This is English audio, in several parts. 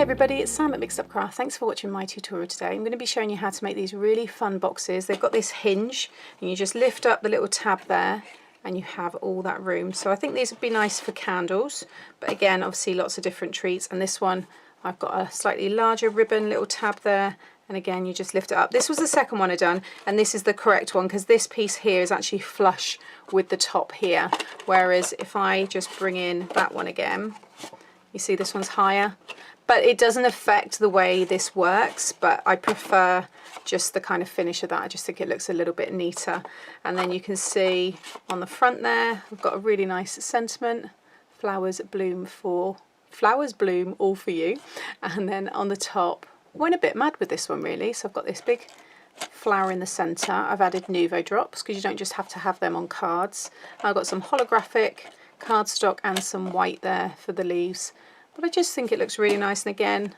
everybody, it's Sam at Mixed Up Craft. Thanks for watching my tutorial today. I'm going to be showing you how to make these really fun boxes. They've got this hinge and you just lift up the little tab there and you have all that room. So I think these would be nice for candles, but again obviously lots of different treats. And this one I've got a slightly larger ribbon little tab there, and again you just lift it up. This was the second one I done, and this is the correct one because this piece here is actually flush with the top here, whereas if I just bring in that one again, you see this one's higher. But it doesn't affect the way this works, but I prefer just the kind of finish of that. I just think it looks a little bit neater. And then you can see on the front there, we've got a really nice sentiment. Flowers bloom all for you. And then on the top, I went a bit mad with this one really. So I've got this big flower in the centre. I've added Nuvo drops because you don't just have to have them on cards. I've got some holographic cardstock and some white there for the leaves. But I just think it looks really nice, and again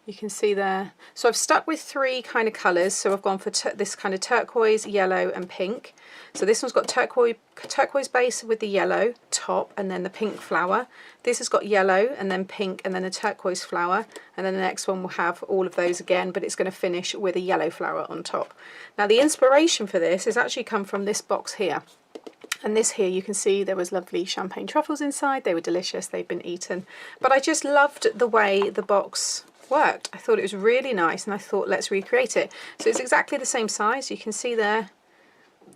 you can see there. So I've stuck with three kind of colours, so I've gone for this kind of turquoise, yellow and pink. So this one's got turquoise base with the yellow top and then the pink flower. This has got yellow and then pink and then a turquoise flower, and then the next one will have all of those again, but it's going to finish with a yellow flower on top. Now the inspiration for this has actually come from this box here. And this here, you can see there was lovely champagne truffles inside. They were delicious, they've been eaten. But I just loved the way the box worked. I thought it was really nice and I thought let's recreate it. So it's exactly the same size, you can see there,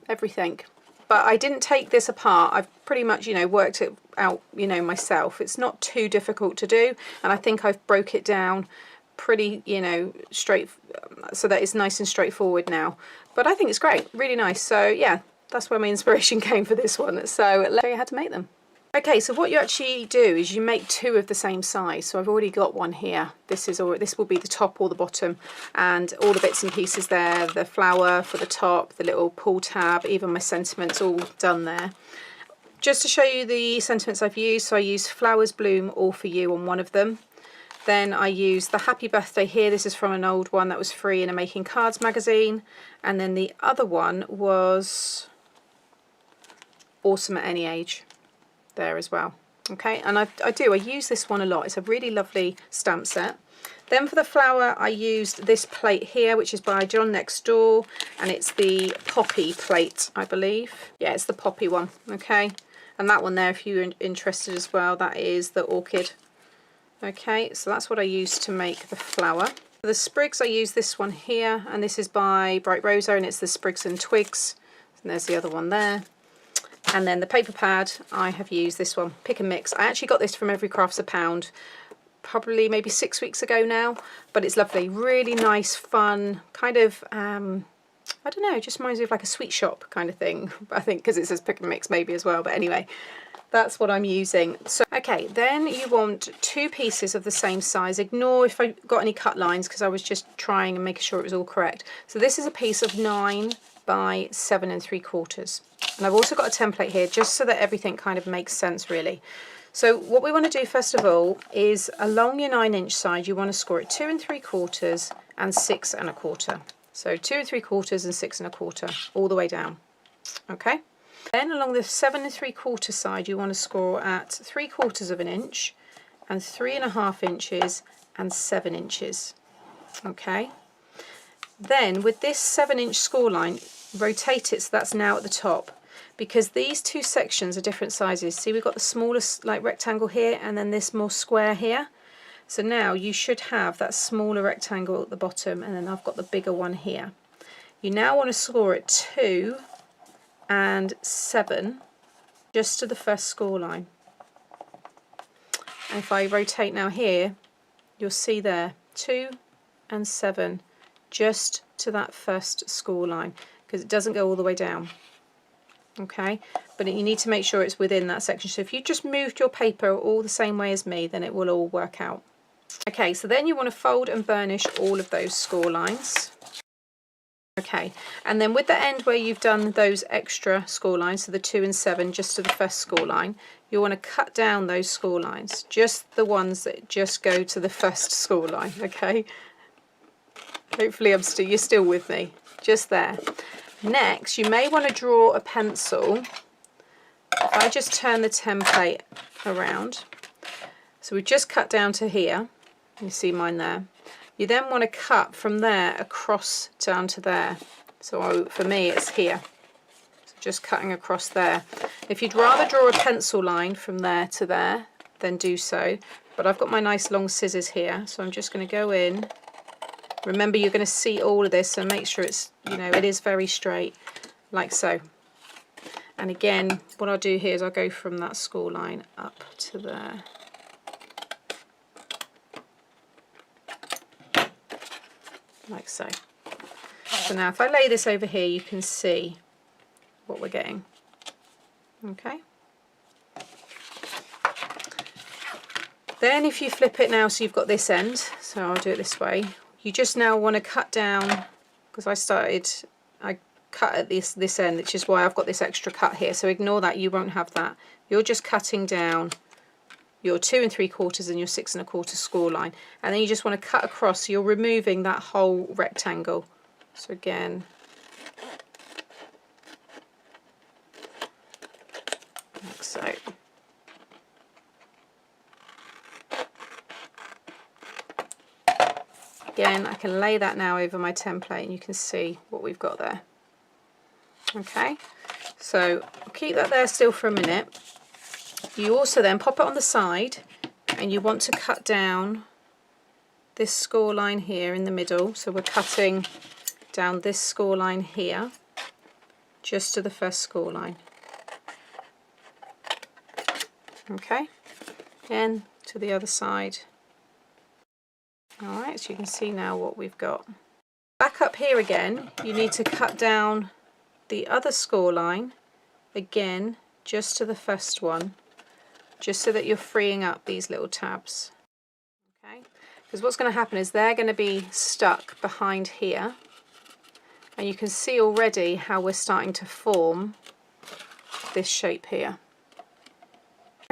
everything. But I didn't take this apart. I've pretty much, worked it out, myself. It's not too difficult to do. And I think I've broke it down pretty, straight, so that it's nice and straightforward now. But I think it's great, really nice. So yeah. That's where my inspiration came for this one. So let's show you how to make them. Okay, so what you actually do is you make two of the same size. So I've already got one here. This will be the top or the bottom, and all the bits and pieces there, the flower for the top, the little pull tab, even my sentiments all done there. Just to show you the sentiments I've used, so I used Flowers Bloom All For You on one of them. Then I used the Happy Birthday here. This is from an old one that was free in a Making Cards magazine. And then the other one was Awesome at Any Age there as well. Okay, and I use this one a lot. It's a really lovely stamp set. Then for the flower I used this plate here, which is by John Next Door, and it's the poppy plate, I believe. Yeah, it's the poppy one. Okay, and that one there, if you're interested as well, that is the orchid. Okay, so that's what I used to make the flower. For the sprigs I use this one here, and this is by Bright Rosa, and it's the Sprigs and Twigs. And there's the other one there. And then the paper pad, I have used this one, Pick and Mix. I actually got this from Every Craft's a Pound, probably maybe 6 weeks ago now, but it's lovely, really nice, fun, kind of, I don't know, it just reminds me of like a sweet shop kind of thing, I think, because it says Pick and Mix maybe as well, but anyway, that's what I'm using. So, okay, then you want two pieces of the same size. Ignore if I got any cut lines because I was just trying and making sure it was all correct. So this is a piece of 9 by 7 3/4. And I've also got a template here just so that everything kind of makes sense really. So what we want to do first of all is along your 9-inch side you want to score it 2 3/4 and 6 1/4. So 2 3/4 and 6 1/4 all the way down. Okay. Then along the 7 3/4 side you want to score at 3/4 of an inch and 3.5 inches and 7 inches. Okay. Then with this 7-inch score line, rotate it so that's now at the top, because these two sections are different sizes. See, we've got the smallest like rectangle here and then this more square here. So now you should have that smaller rectangle at the bottom, and then I've got the bigger one here. You now want to score it 2 and 7 just to the first score line. And if I rotate now here, you'll see there 2 and 7 just to that first score line, because it doesn't go all the way down. Okay, but you need to make sure it's within that section. So if you just moved your paper all the same way as me, then it will all work out. Okay, so then you want to fold and burnish all of those score lines. Okay, and then with the end where you've done those extra score lines, so the 2 and 7 just to the first score line, you want to cut down those score lines, just the ones that just go to the first score line. Okay, hopefully you're still with me, just there. Next, you may want to draw a pencil. If I just turn the template around, so we've just cut down to here. You see mine there. You then want to cut from there across down to there. So for me it's here. So just cutting across there. If you'd rather draw a pencil line from there to there, then do so. But I've got my nice long scissors here, so I'm just going to go in. Remember, you're going to see all of this, so make sure it's, you know, it is very straight, like so. And again, what I'll do here is I'll go from that score line up to there. Like so. So now if I lay this over here, you can see what we're getting. Okay. Then if you flip it now, so you've got this end, so I'll do it this way. You just now want to cut down, because I cut at this end, which is why I've got this extra cut here. So ignore that, you won't have that. You're just cutting down your 2 3/4 and your 6 1/4 score line, and then you just want to cut across, so you're removing that whole rectangle. So again, like so. Again, I can lay that now over my template and you can see what we've got there. Okay, so I'll keep that there still for a minute. You also then pop it on the side and you want to cut down this score line here in the middle. So we're cutting down this score line here, just to the first score line. Okay, again to the other side. Alright, so you can see now what we've got. Back up here again, you need to cut down the other score line, again, just to the first one, just so that you're freeing up these little tabs. Okay, because what's going to happen is they're going to be stuck behind here, and you can see already how we're starting to form this shape here.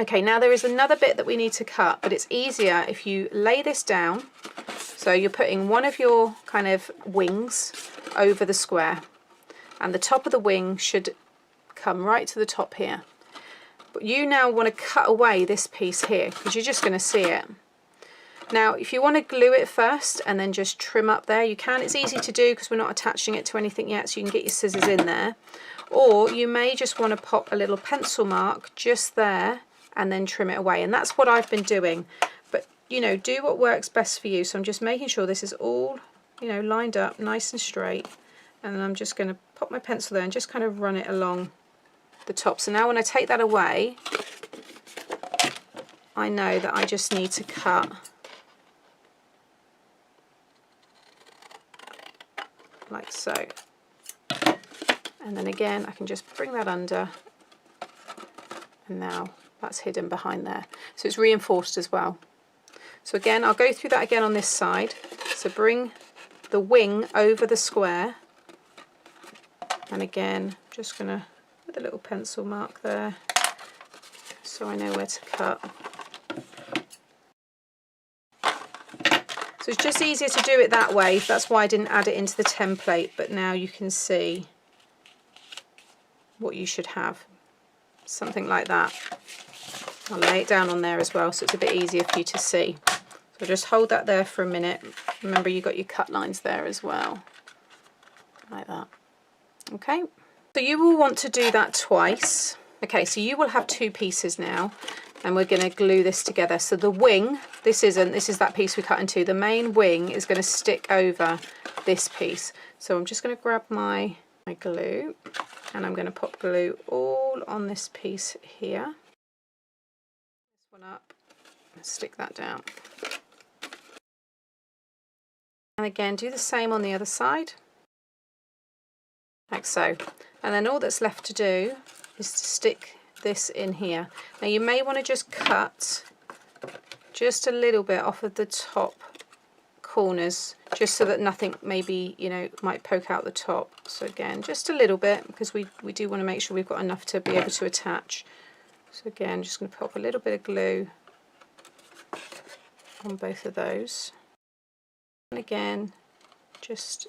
Okay, now there is another bit that we need to cut, but it's easier if you lay this down. So you're putting one of your kind of wings over the square, and the top of the wing should come right to the top here. But you now want to cut away this piece here, because you're just going to see it. Now, if you want to glue it first and then just trim up there, you can. It's easy to do because we're not attaching it to anything yet, so you can get your scissors in there. Or you may just want to pop a little pencil mark just there and then trim it away. And that's what I've been doing. But, you know, do what works best for you. So I'm just making sure this is all, you know, lined up nice and straight. And then I'm just going to pop my pencil there and just kind of run it along the top. So now when I take that away, I know that I just need to cut like so. And then again, I can just bring that under, and now that's hidden behind there. So it's reinforced as well. So again, I'll go through that again on this side. So bring the wing over the square, and again, just gonna put a little pencil mark there so I know where to cut. So it's just easier to do it that way. That's why I didn't add it into the template, but now you can see what you should have. Something like that. I'll lay it down on there as well, so it's a bit easier for you to see. So just hold that there for a minute. Remember, you got your cut lines there as well, like that. Okay, so you will want to do that twice. Okay, so you will have two pieces now, and we're going to glue this together. So the wing, this is that piece we cut in two. The main wing is going to stick over this piece. So I'm just going to grab my glue, and I'm going to pop glue all on this piece here. This one up, stick that down. And again, do the same on the other side, like so. And then all that's left to do is to stick this in here. Now you may want to just cut just a little bit off of the top corners, just so that nothing maybe, you know, might poke out the top. So again, just a little bit, because we do want to make sure we've got enough to be able to attach. So again, just going to pop a little bit of glue on both of those. And again, just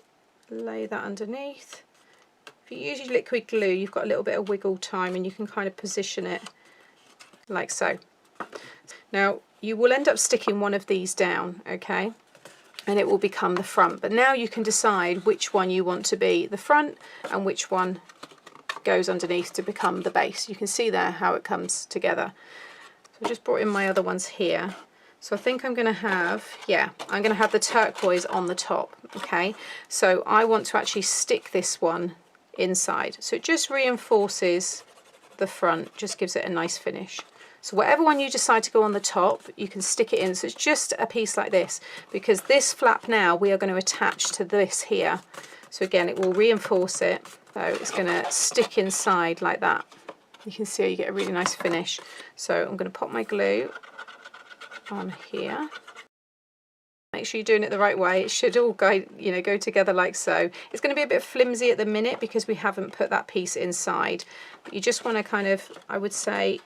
lay that underneath. If you use your liquid glue, you've got a little bit of wiggle time, and you can kind of position it like so. Now, you will end up sticking one of these down, okay, and it will become the front. But now you can decide which one you want to be the front and which one goes underneath to become the base. You can see there how it comes together. So I just brought in my other ones here. So I think I'm going to have, yeah, I'm going to have the turquoise on the top, okay? So I want to actually stick this one inside. So it just reinforces the front, just gives it a nice finish. So whatever one you decide to go on the top, you can stick it in. So it's just a piece like this, because this flap now we are going to attach to this here. So again, it will reinforce it. So it's going to stick inside like that. You can see you get a really nice finish. So I'm going to pop my glue on here. Make sure you're doing it the right way. It should all go, you know, go together like so. It's going to be a bit flimsy at the minute because we haven't put that piece inside. But you just want to kind of, I would say,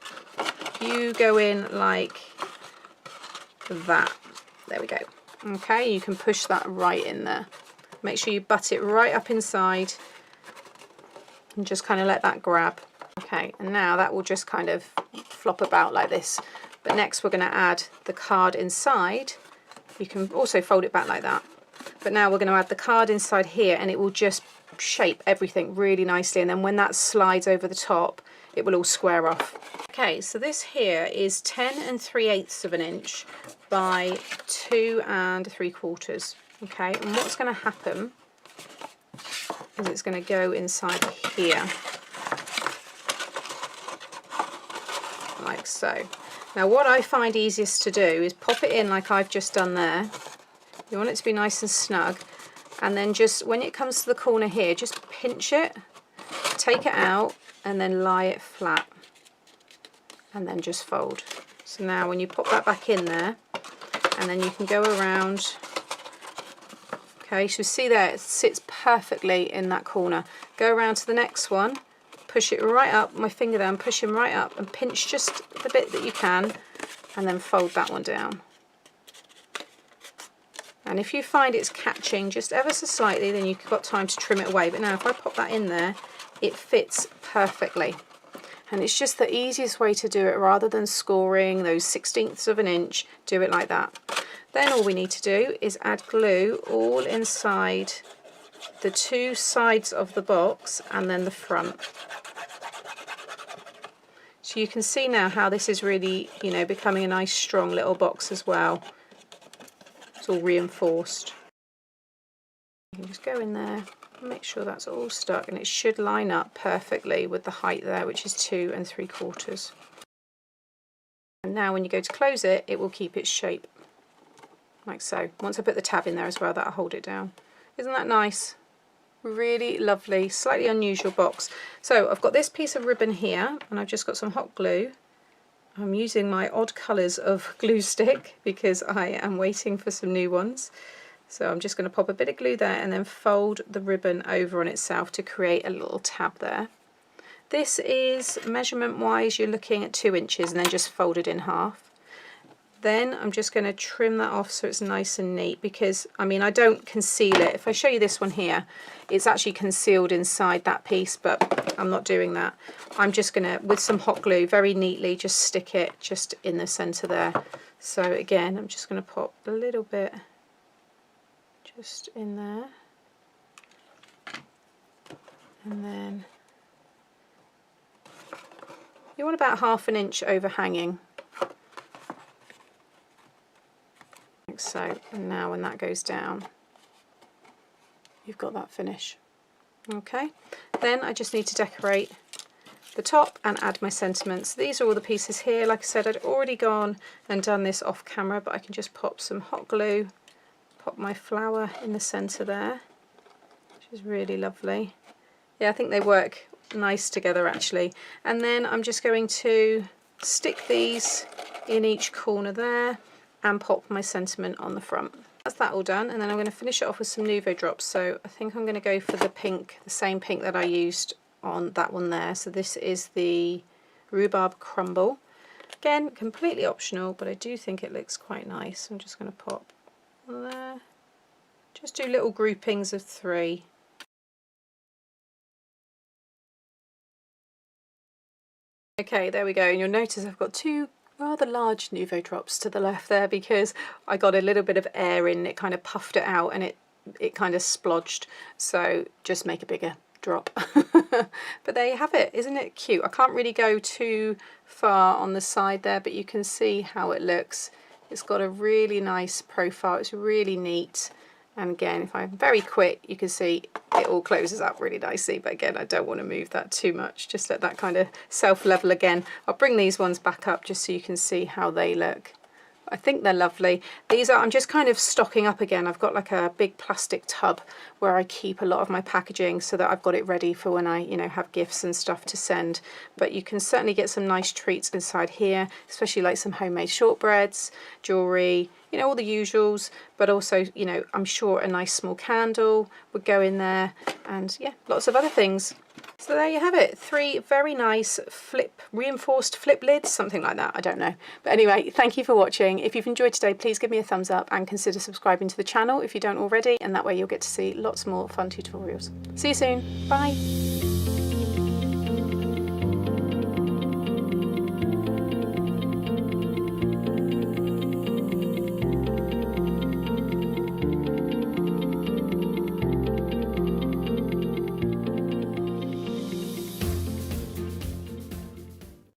you go in like that. There we go. Okay, you can push that right in there. Make sure you butt it right up inside and just kind of let that grab. Okay, and now that will just kind of flop about like this. But next we're going to add the card inside. You can also fold it back like that. But now we're going to add the card inside here, and it will just shape everything really nicely. And then when that slides over the top, it will all square off. Okay, so this here is 10 3/8 of an inch by 2 3/4. Okay, and what's going to happen is it's going to go inside here, like so. Now what I find easiest to do is pop it in like I've just done there. You want it to be nice and snug, and then just when it comes to the corner here, just pinch it, take it out, and then lie it flat, and then just fold. So now when you pop that back in there, and then you can go around. Okay, so see there, it sits perfectly in that corner. Go around to the next one, push it right up, my finger down, push him right up, and pinch just the bit that you can, and then fold that one down. And if you find it's catching just ever so slightly, then you've got time to trim it away. But now if I pop that in there, it fits perfectly. And it's just the easiest way to do it, rather than scoring those 1/16 of an inch, do it like that. Then all we need to do is add glue all inside the two sides of the box and then the front. So you can see now how this is really, you know, becoming a nice strong little box as well. It's all reinforced. You can just go in there, make sure that's all stuck, and it should line up perfectly with the height there, which is 2 3/4. And now when you go to close it, it will keep its shape, like so. Once I put the tab in there as well, that'll hold it down. Isn't that nice? Really lovely, slightly unusual box. So I've got this piece of ribbon here, and I've just got some hot glue. I'm using my odd colours of glue stick because I am waiting for some new ones. So I'm just going to pop a bit of glue there and then fold the ribbon over on itself to create a little tab there. This is, measurement wise, you're looking at 2 inches, and then just fold it in half. Then I'm just going to trim that off so it's nice and neat, because I mean I don't conceal it. If I show you this one here, it's actually concealed inside that piece, but I'm not doing that. I'm just going to, with some hot glue, very neatly just stick it just in the centre there. So again, I'm just going to pop a little bit just in there, and then you want about 1/2 inch overhanging. Like so. And now when that goes down, you've got that finish. Okay, then I just need to decorate the top and add my sentiments. These are all the pieces here. Like I said, I'd already gone and done this off camera, but I can just pop some hot glue, pop my flower in the centre there, which is really lovely. Yeah, I think they work nice together actually. And then I'm just going to stick these in each corner there and pop my sentiment on the front. That's that all done, and then I'm going to finish it off with some Nuvo drops. So I think I'm going to go for the pink, the same pink that I used on that one there. So this is the Rhubarb Crumble. Again, completely optional, but I do think it looks quite nice. I'm just going to pop on there. Just do little groupings of 3. Okay, there we go. And you'll notice I've got 2 rather large Nouveau drops to the left there because I got a little bit of air in, it kind of puffed it out and it kind of splodged, so just make a bigger drop. But there you have it. Isn't it cute? I can't really go too far on the side there, but you can see how it looks. It's got a really nice profile, it's really neat. And again, if I'm very quick, you can see it all closes up really nicely. But again, I don't want to move that too much. Just let that kind of self-level again. I'll bring these ones back up just so you can see how they look. I think they're lovely. These are, I'm just kind of stocking up again. I've got like a big plastic tub where I keep a lot of my packaging so that I've got it ready for when I, you know, have gifts and stuff to send. But you can certainly get some nice treats inside here, especially like some homemade shortbreads, jewellery, you know, all the usuals, but also, you know, I'm sure a nice small candle would go in there, and yeah, lots of other things. So there you have it, 3 very nice reinforced flip lids, something like that, I don't know. But anyway, thank you for watching. If you've enjoyed today, please give me a thumbs up and consider subscribing to the channel if you don't already, and that way you'll get to see lots more fun tutorials. See you soon, bye.